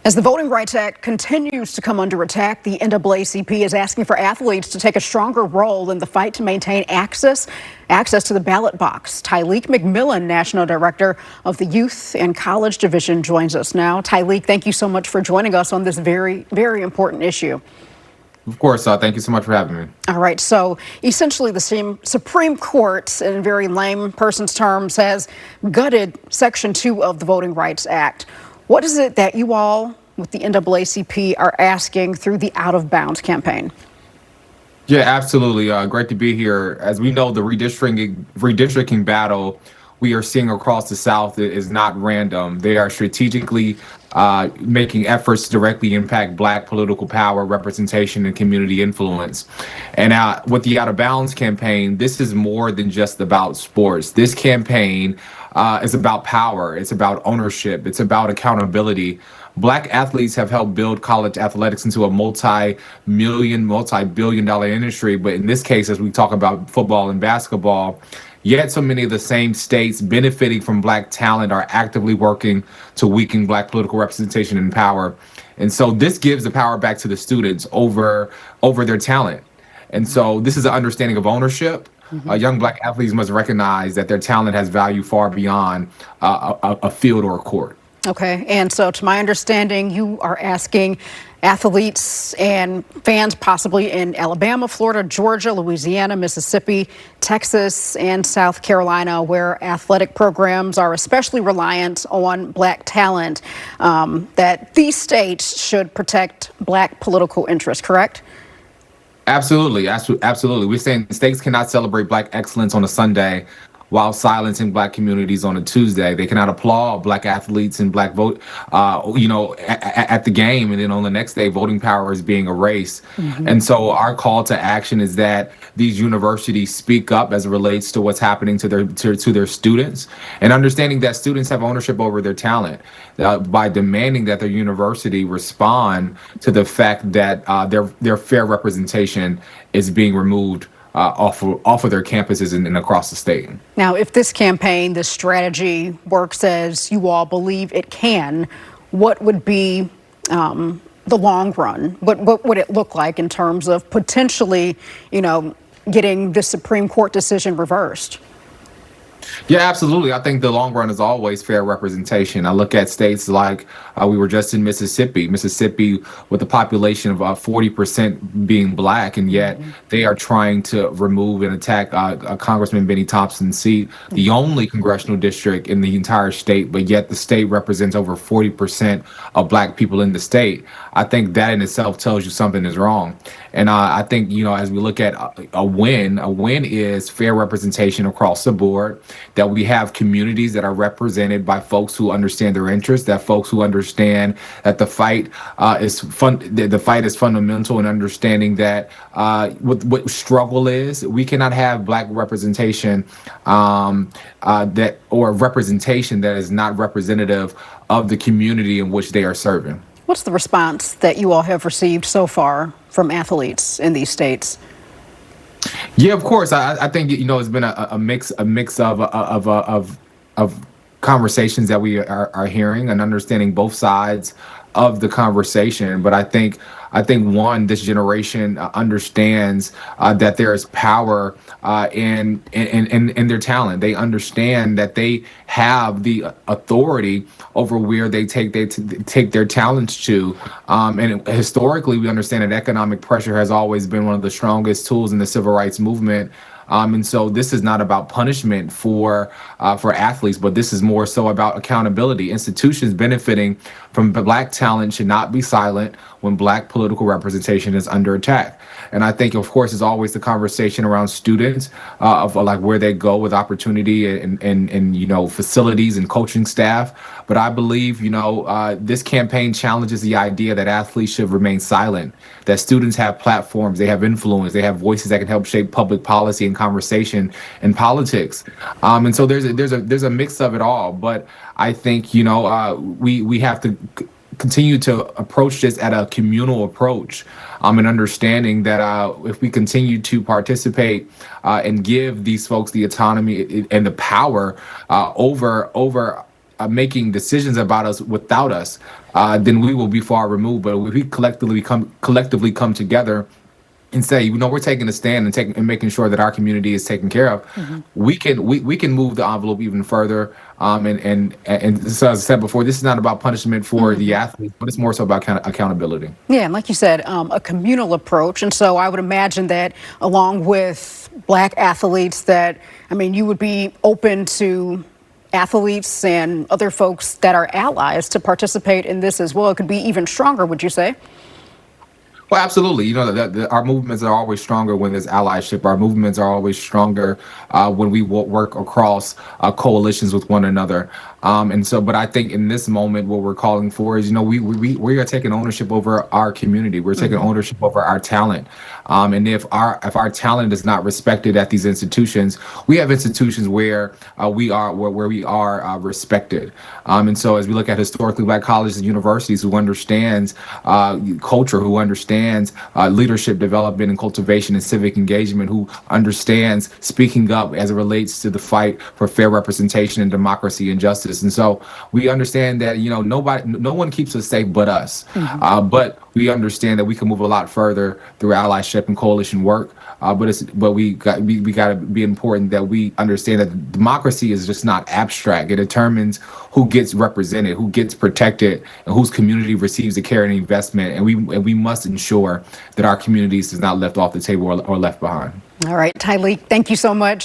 As the Voting Rights Act continues to come under attack, the NAACP is asking for athletes to take a stronger role in the fight to maintain access to the ballot box. Tylik McMillan, National Director of the Youth and College Division, joins us now. Tylik, thank you so much for joining us on this very, very important issue. Of course, thank you so much for having me. All right, so essentially the Supreme Court, in very lame person's terms, has gutted Section 2 of the Voting Rights Act. What is it that you all with the NAACP are asking through the Out of Bounds campaign? Yeah, absolutely. Great to be here. As we know, the redistricting battle we are seeing across the South is not random. They are strategically making efforts to directly impact Black political power, representation, and community influence. And with the Out of Bounds campaign, this is more than just about sports. This campaign is about power. It's about ownership. It's about accountability. Black athletes have helped build college athletics into a multi-billion-dollar industry. But in this case, as we talk about football and basketball, yet so many of the same states benefiting from Black talent are actively working to weaken Black political representation and power. And so this gives the power back to the students over their talent. And so this is an understanding of ownership. Young Black athletes must recognize that their talent has value far beyond a field or a court. Okay, and so to my understanding, you are asking athletes and fans possibly in Alabama, Florida, Georgia, Louisiana, Mississippi, Texas, and South Carolina, where athletic programs are especially reliant on Black talent, that these states should protect Black political interests, correct? Absolutely, absolutely. We're saying states cannot celebrate Black excellence on a Sunday while silencing Black communities on a Tuesday. They cannot applaud Black athletes and Black vote, at the game, and then on the next day, voting power is being erased. And so our call to action is that these universities speak up as it relates to what's happening to their students, and understanding that students have ownership over their talent by demanding that their university respond to the fact that their fair representation is being removed off of their campuses and across the state. Now, if this campaign, this strategy works as you all believe it can, what would be the long run? What would it look like in terms of potentially, getting the Supreme Court decision reversed? Yeah, absolutely. I think the long run is always fair representation. I look at states like we were just in Mississippi with a population of 40% being Black, and yet they are trying to remove and attack Congressman Benny Thompson's seat, the only congressional district in the entire state, but yet the state represents over 40% of Black people in the state. I think that in itself tells you something is wrong. And I think, as we look at a win is fair representation across the board, that we have communities that are represented by folks who understand their interests, that folks who understand that the fight is fundamental, and understanding that what struggle is. We cannot have Black representation or representation that is not representative of the community in which they are serving. What's the response that you all have received so far from athletes in these states? Yeah, of course. I think it's been a mix of conversations that we are hearing and understanding both sides of the conversation. But I think this generation understands that there is power in their talent. They understand that they have the authority over where they take their talents to. And historically, we understand that economic pressure has always been one of the strongest tools in the civil rights movement. And so this is not about punishment for athletes, but this is more so about accountability. Institutions benefiting from Black talent should not be silent when Black political representation is under attack. And I think, of course, is always the conversation around students of like where they go with opportunity and facilities and coaching staff. But I believe, this campaign challenges the idea that athletes should remain silent, that students have platforms, they have influence, they have voices that can help shape public policy and conversation and politics. And so there's a mix of it all. But I think, we have to continue to approach this at a communal approach, and understanding that if we continue to participate and give these folks the autonomy and the power over making decisions about us without us, then we will be far removed. But if we collectively come together and say, we're taking a stand and making sure that our community is taken care of, we can move the envelope even further. And so, as I said before, this is not about punishment for the athletes, but it's more so about accountability. Yeah, and like you said, a communal approach. And so I would imagine that along with Black athletes, that, I mean, you would be open to athletes and other folks that are allies to participate in this as well. It could be even stronger, would you say? Well, absolutely. Our movements are always stronger when there's allyship. Our movements are always stronger when we work across coalitions with one another. But I think in this moment, what we're calling for is, we are taking ownership over our community. We're taking ownership over our talent. And if our talent is not respected at these institutions, we have institutions where we are respected. And so as we look at historically Black colleges and universities who understands culture, who understands leadership development and cultivation and civic engagement, who understands speaking up as it relates to the fight for fair representation and democracy and justice. And so we understand that, no one keeps us safe but us. But we understand that we can move a lot further through allyship and coalition work. But we got to be important that we understand that democracy is just not abstract. It determines who gets represented, who gets protected, and whose community receives the care and investment. And we must ensure that our communities is not left off the table or left behind. All right, Tylik, thank you so much.